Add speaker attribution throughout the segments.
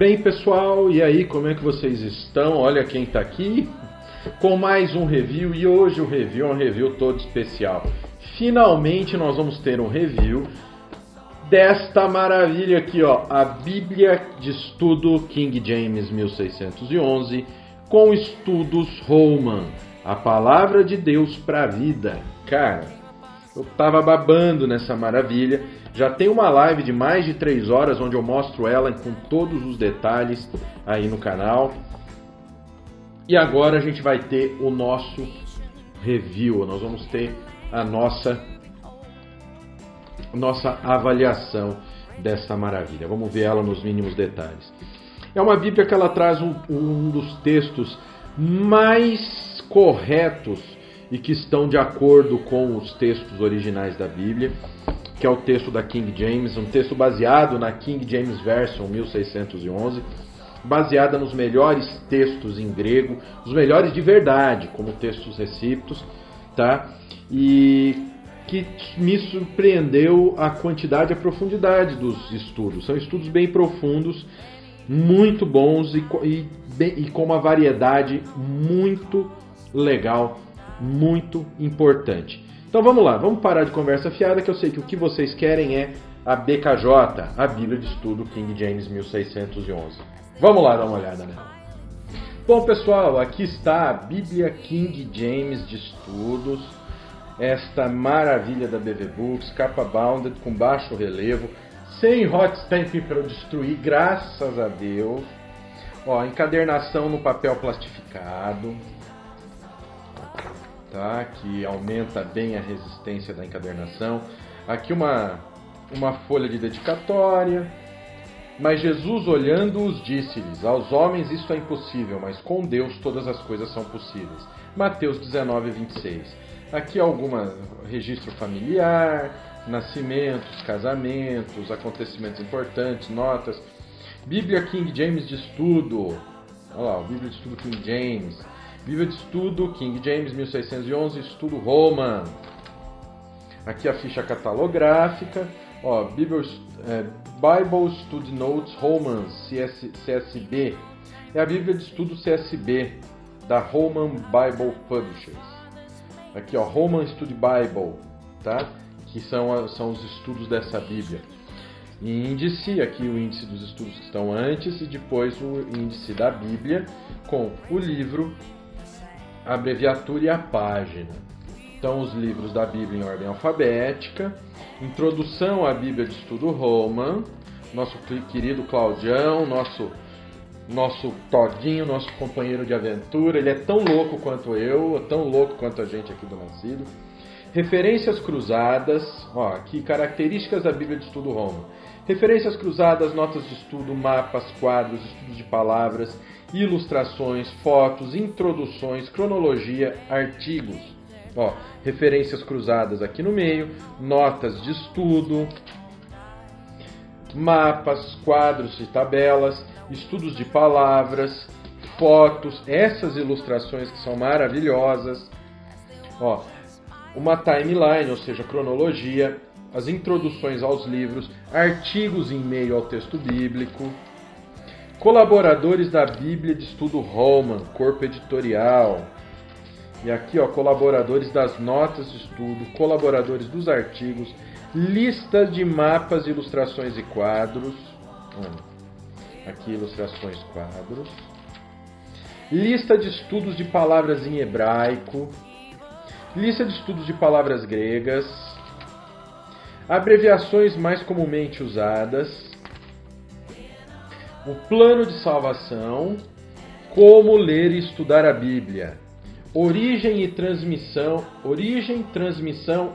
Speaker 1: Bem, pessoal, e aí, como é que vocês estão? Olha quem está aqui com mais um review, e hoje o review é um review todo especial. Finalmente nós vamos ter um review desta maravilha aqui, ó, a Bíblia de Estudo King James 1611 com estudos Holman, a palavra de Deus para a vida. Cara, eu tava babando nessa maravilha. Já tem uma live de mais de 3 horas onde eu mostro ela com todos os detalhes aí no canal. E agora a gente vai ter o nosso review, nós vamos ter a nossa avaliação dessa maravilha. Vamos ver ela nos mínimos detalhes. É uma Bíblia que ela traz um dos textos mais corretos e que estão de acordo com os textos originais da Bíblia, que é o texto da King James, um texto baseado na King James Version 1611, baseada nos melhores textos em grego, os melhores de verdade, como textos recípicos, tá? E que me surpreendeu a quantidade e a profundidade dos estudos. São estudos bem profundos, muito bons e com uma variedade muito legal, muito importante. Então vamos lá, vamos parar de conversa fiada, que eu sei que o que vocês querem é a BKJ, a Bíblia de Estudo King James 1611. Vamos lá dar uma olhada nela. Bom, pessoal, aqui está a Bíblia King James de Estudos, esta maravilha da BV Books, capa bounded, com baixo relevo, sem hot stamp para eu destruir, graças a Deus. Ó, encadernação no papel plastificado, tá? Que aumenta bem a resistência da encadernação. Aqui uma folha de dedicatória. Mas Jesus, olhando-os, disse-lhes: aos homens isto é impossível, mas com Deus todas as coisas são possíveis. Mateus 19, 26. Aqui alguma registro familiar, nascimentos, casamentos, acontecimentos importantes, notas. Bíblia King James de Estudo. Olha lá, Bíblia de Estudo King James. Bíblia de Estudo King James 1611, Estudo Holman. Aqui a ficha catalográfica. Ó, Bible Study Notes Holman CSB. É a Bíblia de Estudo CSB da Holman Bible Publishers. Aqui, ó, Holman Study Bible, tá? Que são os estudos dessa Bíblia. E índice, aqui o índice dos estudos que estão antes e depois o índice da Bíblia com o livro, a abreviatura e a página. Então, os livros da Bíblia em ordem alfabética, introdução à Bíblia de Estudo Holman, nosso querido Claudião, nosso Todinho, nosso companheiro de aventura, ele é tão louco quanto eu, tão louco quanto a gente aqui do Nascido. Referências cruzadas, ó, aqui características da Bíblia de Estudo Holman. Referências cruzadas, notas de estudo, mapas, quadros, estudos de palavras, ilustrações, fotos, introduções, cronologia, artigos. Ó, referências cruzadas aqui no meio, notas de estudo, mapas, quadros e tabelas, estudos de palavras, fotos, essas ilustrações que são maravilhosas. Ó, uma timeline, ou seja, cronologia, as introduções aos livros, artigos em meio ao texto bíblico, colaboradores da Bíblia de Estudo Holman, corpo editorial. E aqui, ó, colaboradores das notas de estudo, colaboradores dos artigos, listas de mapas, ilustrações e quadros. Aqui, ilustrações, quadros. Lista de estudos de palavras em hebraico. Lista de estudos de palavras gregas. Abreviações mais comumente usadas. O plano de salvação. Como ler e estudar a Bíblia. Origem, transmissão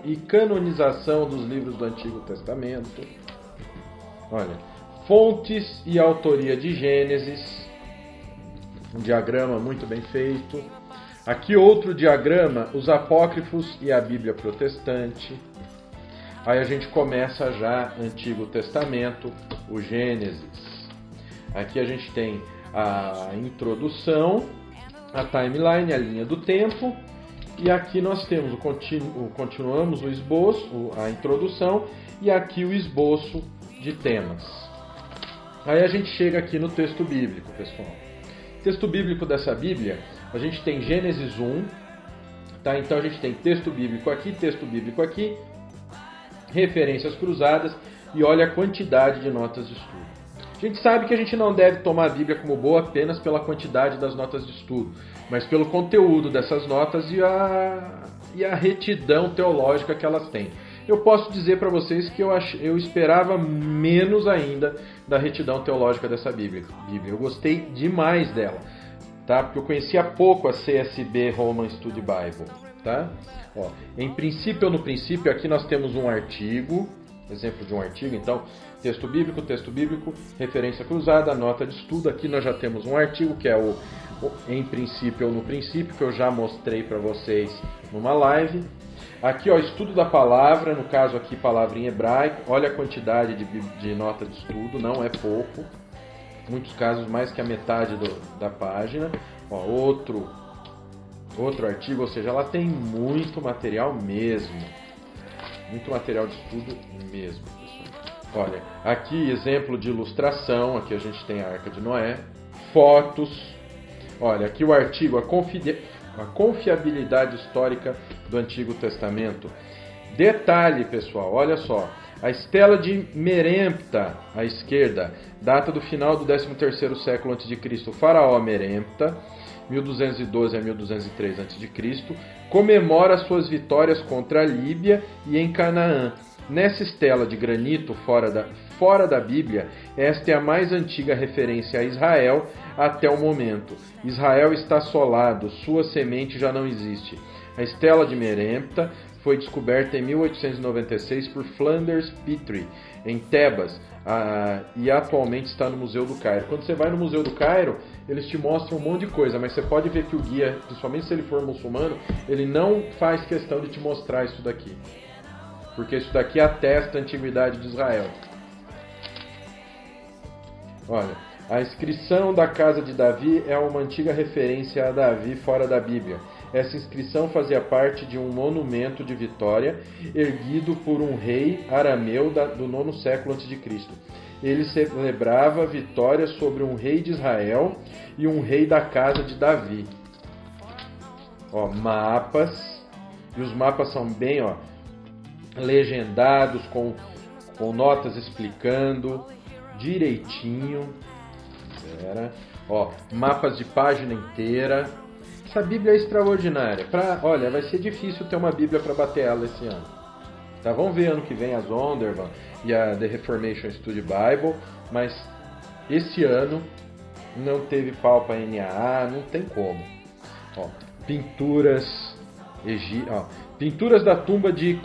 Speaker 1: e canonização dos livros do Antigo Testamento. Olha, fontes e autoria de Gênesis. Um diagrama muito bem feito. Aqui outro diagrama, os apócrifos e a Bíblia protestante. Aí a gente começa já Antigo Testamento, o Gênesis. Aqui a gente tem a introdução, a timeline, a linha do tempo, e aqui nós temos continuamos o esboço, a introdução, e aqui o esboço de temas. Aí a gente chega aqui no texto bíblico, pessoal. Texto bíblico dessa Bíblia, a gente tem Gênesis 1, tá? Então a gente tem texto bíblico aqui, referências cruzadas e olha a quantidade de notas de estudo. A gente sabe que a gente não deve tomar a Bíblia como boa apenas pela quantidade das notas de estudo, mas pelo conteúdo dessas notas e a retidão teológica que elas têm. Eu posso dizer para vocês que eu esperava menos ainda da retidão teológica dessa Bíblia. Eu gostei demais dela, tá? Porque eu conhecia pouco a CSB Roman Study Bible, tá? Ó, em princípio ou no princípio, aqui nós temos um artigo, exemplo de um artigo, então, texto bíblico, referência cruzada, nota de estudo. Aqui nós já temos um artigo que é o em princípio ou no princípio, que eu já mostrei para vocês numa live. Aqui, ó, estudo da palavra, no caso aqui, palavra em hebraico. Olha a quantidade de nota de estudo, não é pouco. Em muitos casos, mais que a metade da página. Ó, outro artigo, ou seja, ela tem muito material mesmo. Muito material de estudo mesmo, pessoal. Olha, aqui exemplo de ilustração, aqui a gente tem a Arca de Noé. Fotos. Olha, aqui o artigo, a confiabilidade histórica do Antigo Testamento. Detalhe, pessoal, olha só. A estela de Merempta, à esquerda, data do final do 13º século a.C. O faraó Merempta, 1212 a 1203 a.C., comemora suas vitórias contra a Líbia e em Canaã. Nessa estela de granito fora da Bíblia, esta é a mais antiga referência a Israel até o momento. Israel está assolado, sua semente já não existe. A estela de Merempta foi descoberta em 1896 por Flinders Petrie, em Tebas, e atualmente está no Museu do Cairo. Quando você vai no Museu do Cairo, eles te mostram um monte de coisa, mas você pode ver que o guia, principalmente se ele for muçulmano, ele não faz questão de te mostrar isso daqui. Porque isso daqui atesta a antiguidade de Israel. Olha, a inscrição da casa de Davi é uma antiga referência a Davi fora da Bíblia. Essa inscrição fazia parte de um monumento de vitória erguido por um rei arameu do 9º século a.C. Ele celebrava vitória sobre um rei de Israel e um rei da casa de Davi. Ó, mapas. E os mapas são bem, ó, legendados, com notas explicando direitinho. Ó, mapas de página inteira. Essa Bíblia é extraordinária. Olha, vai ser difícil ter uma Bíblia para bater ela esse ano. Tá, vamos ver ano que vem a Zondervan e a The Reformation Study Bible, mas esse ano não teve pau para NAA, não tem como. Ó, pinturas da tumba de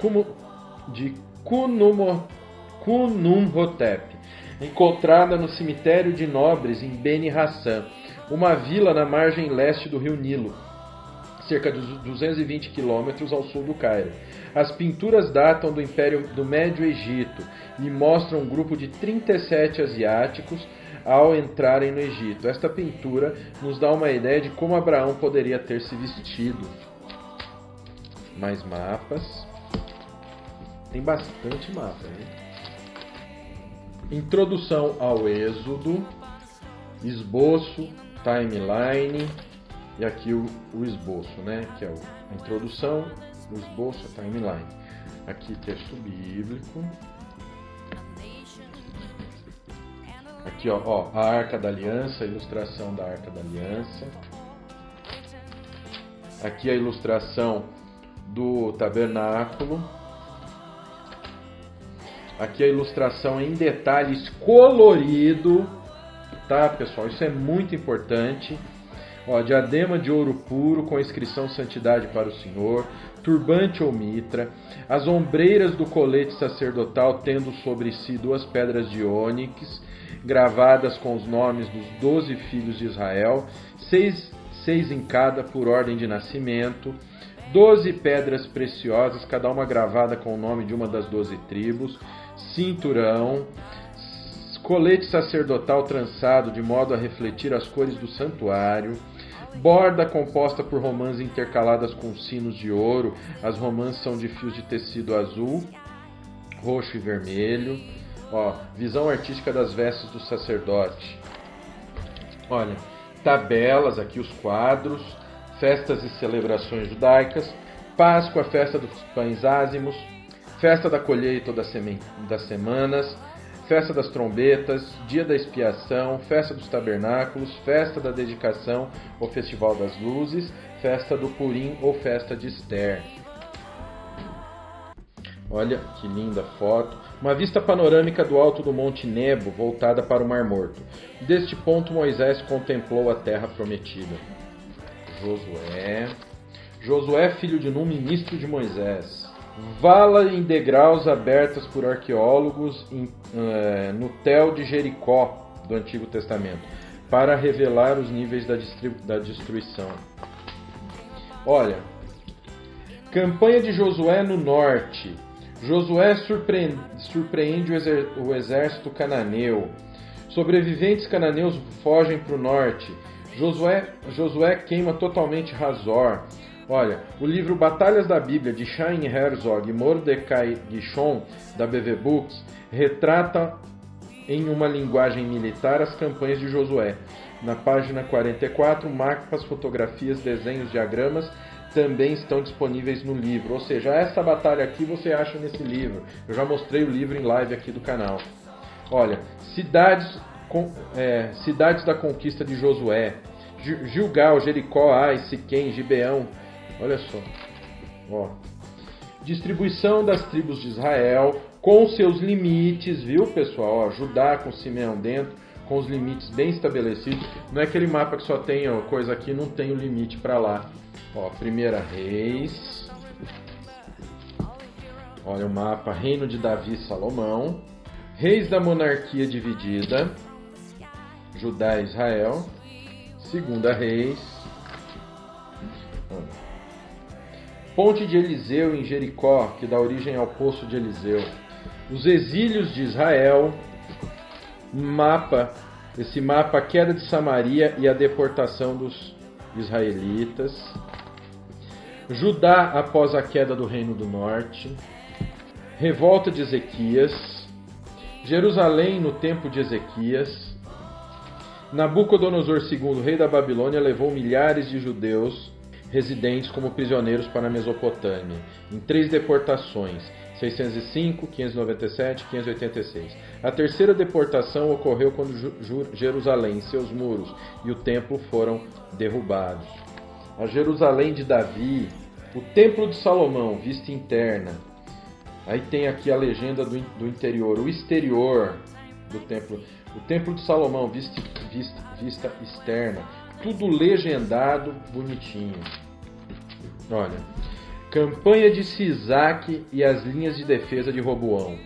Speaker 1: Kunumhotep, encontrada no cemitério de nobres em Beni Hassan, uma vila na margem leste do rio Nilo, cerca de 220 quilômetros ao sul do Cairo. As pinturas datam do Império do Médio Egito e mostram um grupo de 37 asiáticos ao entrarem no Egito. Esta pintura nos dá uma ideia de como Abraão poderia ter se vestido. Mais mapas. Tem bastante mapa, hein? Introdução ao Êxodo, esboço, timeline, e aqui o esboço, né? Que é a introdução, o esboço, a timeline. Aqui texto bíblico. Aqui, ó, a Arca da Aliança, a ilustração da Arca da Aliança. Aqui a ilustração do tabernáculo. Aqui a ilustração em detalhes colorido, tá, pessoal? Isso é muito importante. Ó, diadema de ouro puro com a inscrição Santidade para o Senhor, turbante ou mitra, as ombreiras do colete sacerdotal tendo sobre si 2 pedras de ônix, gravadas com os nomes dos 12 filhos de Israel, 6 em cada por ordem de nascimento, 12 pedras preciosas, cada uma gravada com o nome de uma das 12 tribos, cinturão, colete sacerdotal trançado de modo a refletir as cores do santuário, borda composta por romãs intercaladas com sinos de ouro. As romãs são de fios de tecido azul, roxo e vermelho. Ó, visão artística das vestes do sacerdote. Olha, tabelas, aqui os quadros, festas e celebrações judaicas, Páscoa, festa dos pães ázimos, festa da colheita ou das semanas, festa das trombetas, dia da expiação, festa dos tabernáculos, festa da dedicação ou festival das luzes, festa do Purim ou festa de Ester. Olha que linda foto. Uma vista panorâmica do alto do Monte Nebo, voltada para o Mar Morto. Deste ponto, Moisés contemplou a terra prometida. Josué, filho de Num, ministro de Moisés. Vala em degraus abertas por arqueólogos no Tel de Jericó, do Antigo Testamento, para revelar os níveis da destruição. Olha, campanha de Josué no norte. Josué surpreende o exército cananeu. Sobreviventes cananeus fogem para o norte. Josué queima totalmente Hazor. Olha, o livro Batalhas da Bíblia, de Chaim Herzog e Mordecai Guichon, da BV Books, retrata em uma linguagem militar as campanhas de Josué. Na página 44, mapas, fotografias, desenhos, diagramas também estão disponíveis no livro. Ou seja, essa batalha aqui você acha nesse livro. Eu já mostrei o livro em live aqui do canal. Olha, cidades da conquista de Josué. Gilgal, Jericó, Ai, Siquém, Gibeão. Olha só. Ó. Distribuição das tribos de Israel com seus limites, viu, pessoal? Ó, Judá com Simeão dentro, com os limites bem estabelecidos. Não é aquele mapa que só tem coisa aqui, não tem o limite para lá. Ó, Primeira Reis. Olha o mapa, Reino de Davi e Salomão. Reis da monarquia dividida, Judá e Israel. Segunda Reis. Ponte de Eliseu em Jericó, que dá origem ao Poço de Eliseu. Os exílios de Israel. Esse mapa, a queda de Samaria e a deportação dos israelitas. Judá após a queda do Reino do Norte. Revolta de Ezequias. Jerusalém no tempo de Ezequias. Nabucodonosor II, rei da Babilônia, levou milhares de judeus residentes como prisioneiros para a Mesopotâmia, em 3 deportações, 605, 597 e 586. A terceira deportação ocorreu quando Jerusalém e seus muros e o templo foram derrubados. A Jerusalém de Davi, o Templo de Salomão, vista interna. Aí tem aqui a legenda do interior, o exterior do templo. O Templo de Salomão, vista externa. Tudo legendado, bonitinho. Olha, campanha de Sisaque e as linhas de defesa de Roboão.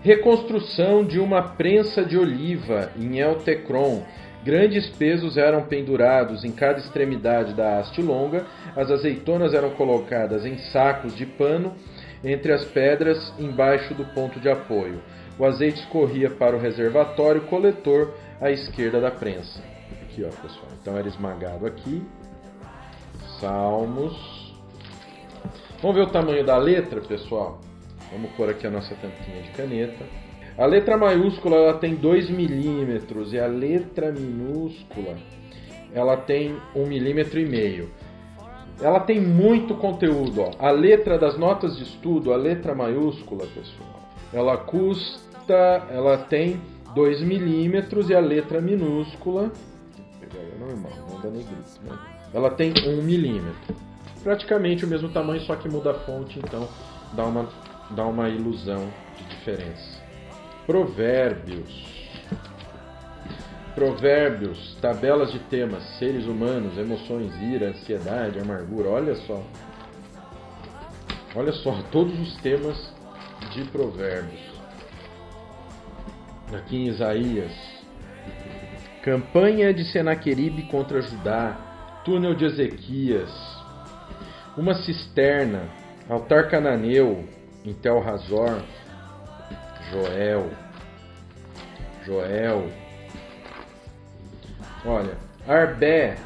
Speaker 1: Reconstrução de uma prensa de oliva em El-Tecron. Grandes pesos eram pendurados em cada extremidade da haste longa. As azeitonas eram colocadas em sacos de pano entre as pedras embaixo do ponto de apoio. O azeite escorria para o reservatório coletor à esquerda da prensa. Aqui, ó, pessoal. Então era esmagado aqui. Salmos. Vamos ver o tamanho da letra, pessoal? Vamos pôr aqui a nossa tampinha de caneta. A letra maiúscula ela tem 2 milímetros e a letra minúscula ela tem 1,5 milímetro. Ela tem muito conteúdo. Ó. A letra das notas de estudo, a letra maiúscula, pessoal, ela tem 2 milímetros e a letra minúscula, vou pegar aí normal, não dá negrito, né? Ela tem 1 milímetro. Praticamente o mesmo tamanho, só que muda a fonte, então dá uma ilusão de diferença. Provérbios, tabelas de temas, seres humanos, emoções, ira, ansiedade, amargura. Olha só, todos os temas de Provérbios. Aqui em Isaías, campanha de Senaqueribe contra Judá, túnel de Ezequias, uma cisterna, altar cananeu em Tel Hazor, Joel. Olha, Arbé,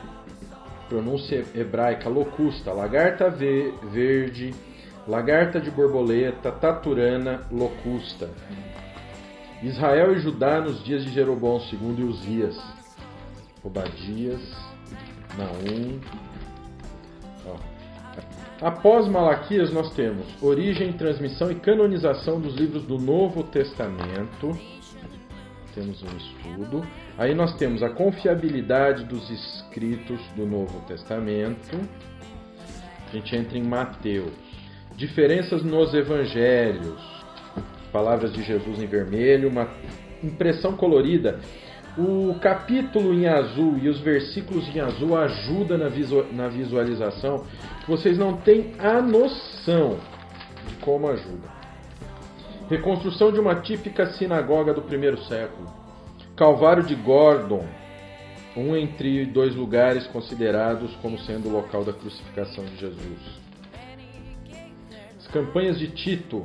Speaker 1: pronúncia hebraica, locusta, lagarta verde, lagarta de borboleta, taturana, locusta. Israel e Judá nos dias de Jeroboão II e Uzias. Obadias, Naum. Após Malaquias nós temos origem, transmissão e canonização dos livros do Novo Testamento. Temos um estudo. Aí nós temos a confiabilidade dos escritos do Novo Testamento. A gente entra em Mateus. Diferenças nos evangelhos. Palavras de Jesus em vermelho, uma impressão colorida. O capítulo em azul e os versículos em azul ajudam na visualização. Vocês não têm a noção de como ajuda. Reconstrução de uma típica sinagoga do primeiro século. Calvário de Gordon, um entre dois lugares considerados como sendo o local da crucificação de Jesus. As campanhas de Tito.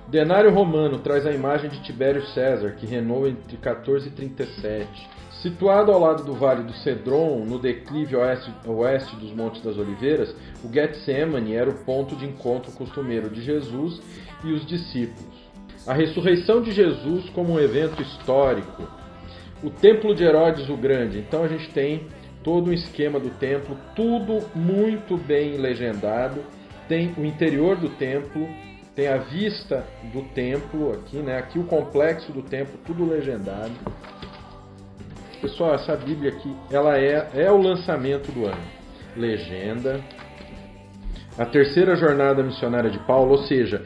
Speaker 1: O denário romano traz a imagem de Tibério César, que reinou entre 14 e 37. Situado ao lado do Vale do Cedron, no declive oeste dos Montes das Oliveiras, o Getsemane era o ponto de encontro costumeiro de Jesus e os discípulos. A ressurreição de Jesus como um evento histórico. O Templo de Herodes o Grande. Então a gente tem todo um esquema do templo, tudo muito bem legendado. Tem o interior do templo, tem a vista do templo aqui, né? Aqui o complexo do templo, tudo legendado. Pessoal, essa Bíblia aqui, ela é o lançamento do ano. Legenda. A terceira jornada missionária de Paulo, ou seja,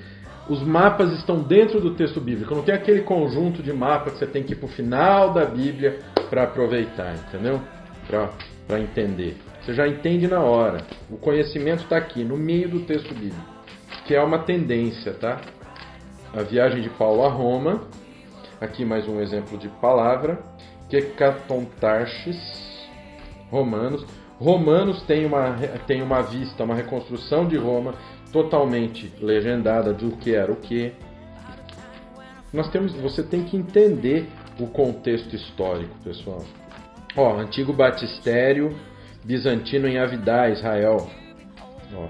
Speaker 1: os mapas estão dentro do texto bíblico. Não tem aquele conjunto de mapas que você tem que ir para o final da Bíblia para aproveitar, entendeu? Para entender. Você já entende na hora. O conhecimento está aqui, no meio do texto bíblico. Que é uma tendência, tá? A viagem de Paulo a Roma. Aqui mais um exemplo de palavra. Kecatontarches. Romanos. Romanos tem uma vista, uma reconstrução de Roma totalmente legendada do que era o que. Você tem que entender o contexto histórico, pessoal. Antigo batistério bizantino em Avidá, Israel.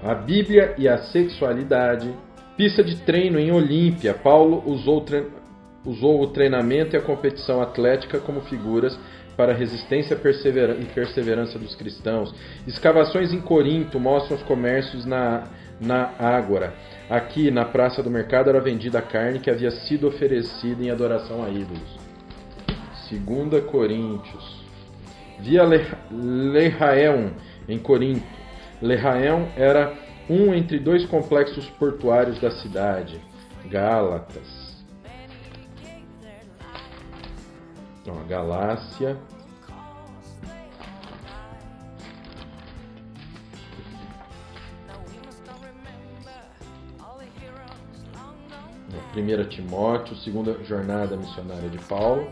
Speaker 1: A Bíblia e a sexualidade. Pista de treino em Olímpia. Paulo usou o treinamento e a competição atlética como figuras para a resistência e perseverança dos cristãos. Escavações em Corinto mostram os comércios na Ágora. Aqui, na Praça do Mercado, era vendida a carne que havia sido oferecida em adoração a ídolos. 2 Coríntios. Via Lehaeum, em Corinto. Lehaeum era um entre dois complexos portuários da cidade. Gálatas. Galácia. Primeira Timóteo, segunda jornada missionária de Paulo.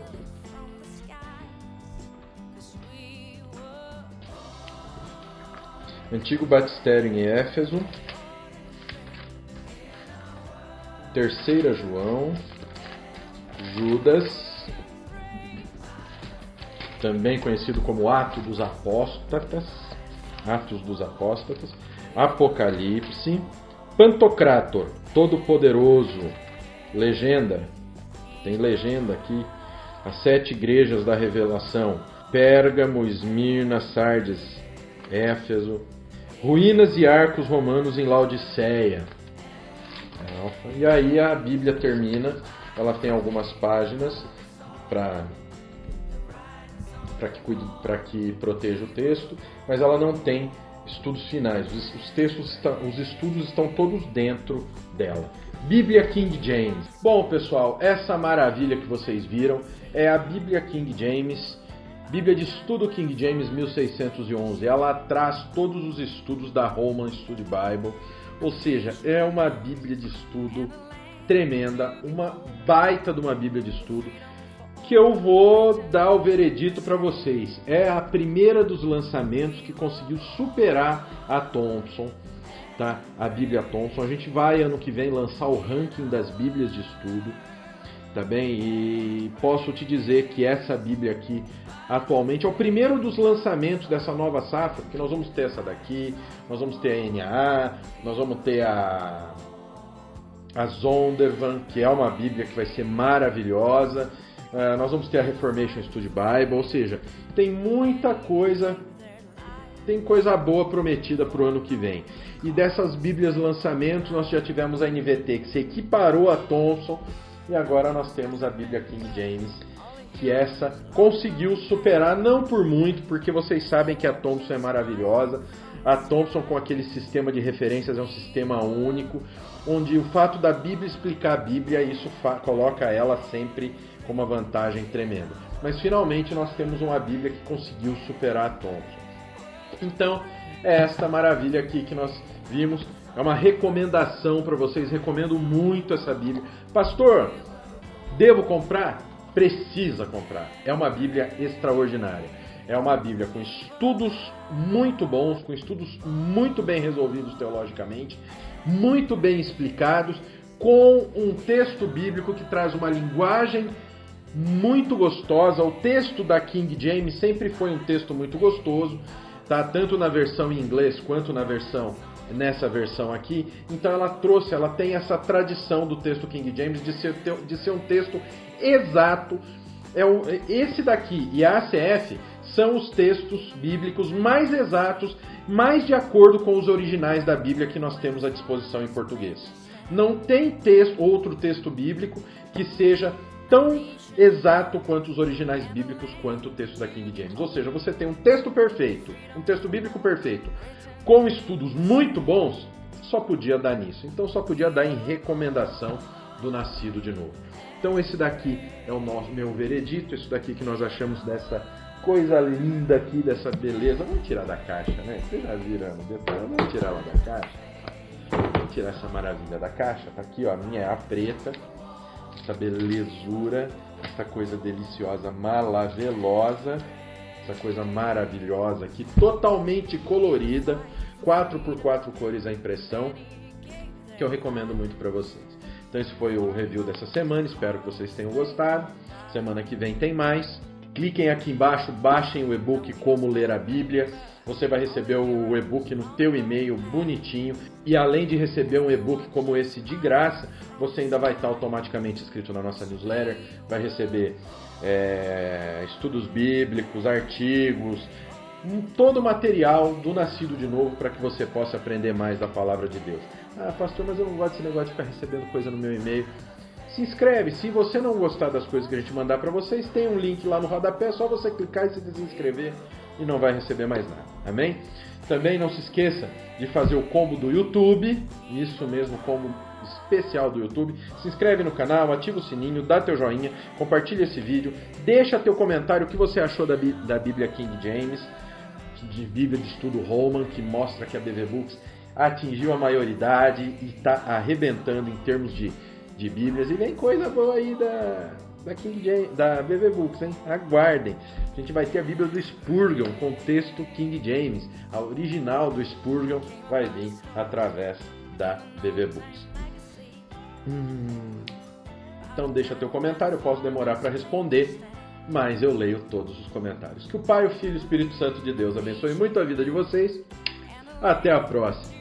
Speaker 1: Antigo batistério em Éfeso. Terceira João. Judas, também conhecido como Atos dos Apóstatas. Apocalipse. Pantocrator, Todo-Poderoso. Legenda. Tem legenda aqui. As 7 igrejas da Revelação. Pérgamo, Esmirna, Sardes, Éfeso. Ruínas e arcos romanos em Laodiceia. E aí a Bíblia termina. Ela tem algumas páginas para que proteja o texto, mas ela não tem estudos finais. Os estudos estão todos dentro dela. Bíblia King James. Bom, pessoal, essa maravilha que vocês viram é a Bíblia King James, Bíblia de Estudo King James 1611. Ela traz todos os estudos da Roman Study Bible, ou seja, é uma Bíblia de estudo tremenda, uma baita de uma Bíblia de estudo, que eu vou dar o veredito para vocês. É a primeira dos lançamentos que conseguiu superar a Thompson, tá? A Bíblia Thompson. A gente vai ano que vem lançar o ranking das Bíblias de estudo, tá bem? E posso te dizer que essa Bíblia aqui atualmente é o primeiro dos lançamentos dessa nova safra, porque nós vamos ter essa daqui, nós vamos ter a NAA, nós vamos ter a a Zondervan, que é uma Bíblia que vai ser maravilhosa. Nós vamos ter a Reformation Study Bible, ou seja, tem muita coisa, tem coisa boa prometida para o ano que vem. E dessas Bíblias lançamentos, nós já tivemos a NVT, que se equiparou a Thompson, e agora nós temos a Bíblia King James, que essa conseguiu superar, não por muito, porque vocês sabem que a Thompson é maravilhosa. A Thompson, com aquele sistema de referências, é um sistema único, onde o fato da Bíblia explicar a Bíblia, isso coloca ela sempre com uma vantagem tremenda. Mas finalmente nós temos uma Bíblia que conseguiu superar a Thompson. Então, é esta maravilha aqui que nós vimos. É uma recomendação para vocês, recomendo muito essa Bíblia. Pastor, devo comprar? Precisa comprar. É uma Bíblia extraordinária. É uma Bíblia com estudos muito bons, com estudos muito bem resolvidos teologicamente, muito bem explicados, com um texto bíblico que traz uma linguagem muito gostosa. O texto da King James sempre foi um texto muito gostoso, tá? Tanto na versão em inglês quanto nessa versão aqui. Então ela tem essa tradição do texto King James de ser um texto exato. Esse daqui e a ACF são os textos bíblicos mais exatos, mais de acordo com os originais da Bíblia que nós temos à disposição em português. Não tem outro texto bíblico que seja tão exato quanto os originais bíblicos, quanto o texto da King James. Ou seja, você tem um texto perfeito, um texto bíblico perfeito, com estudos muito bons, só podia dar nisso. Então só podia dar em recomendação do Nascido de Novo. Então esse daqui é o meu veredito, isso daqui que nós achamos dessa coisa linda aqui, dessa beleza. Vamos tirar da caixa, né? Vocês já viram no detalhe, vamos tirar ela da caixa. Vamos tirar essa maravilha da caixa. Tá aqui, ó, a minha é a preta. Essa belezura, essa coisa deliciosa, malavelosa, essa coisa maravilhosa aqui, totalmente colorida, 4x4 cores a impressão, que eu recomendo muito para vocês. Então esse foi o review dessa semana, espero que vocês tenham gostado. Semana que vem tem mais. Cliquem aqui embaixo, baixem o e-book Como Ler a Bíblia. Você vai receber o e-book no teu e-mail bonitinho. E além de receber um e-book como esse de graça, você ainda vai estar automaticamente inscrito na nossa newsletter. Vai receber estudos bíblicos, artigos, todo o material do Nascido de Novo para que você possa aprender mais da Palavra de Deus. Ah, pastor, mas eu não gosto desse negócio de ficar recebendo coisa no meu e-mail. Se inscreve. Se você não gostar das coisas que a gente mandar para vocês, tem um link lá no rodapé, é só você clicar e se desinscrever e não vai receber mais nada. Amém? Também não se esqueça de fazer o combo do YouTube, isso mesmo, combo especial do YouTube. Se inscreve no canal, ativa o sininho, dá teu joinha, compartilha esse vídeo, deixa teu comentário o que você achou da Bíblia King James, de Bíblia de Estudo Holman, que mostra que a BV Books atingiu a maioridade e está arrebentando em termos de Bíblias. E vem coisa boa aí da BV Books, hein? Aguardem. A gente vai ter a Bíblia do Spurgeon com texto King James. A original do Spurgeon vai vir através da BV Books. Então deixa teu comentário, eu posso demorar para responder, mas eu leio todos os comentários. Que o Pai, o Filho e o Espírito Santo de Deus abençoe muito a vida de vocês. Até a próxima.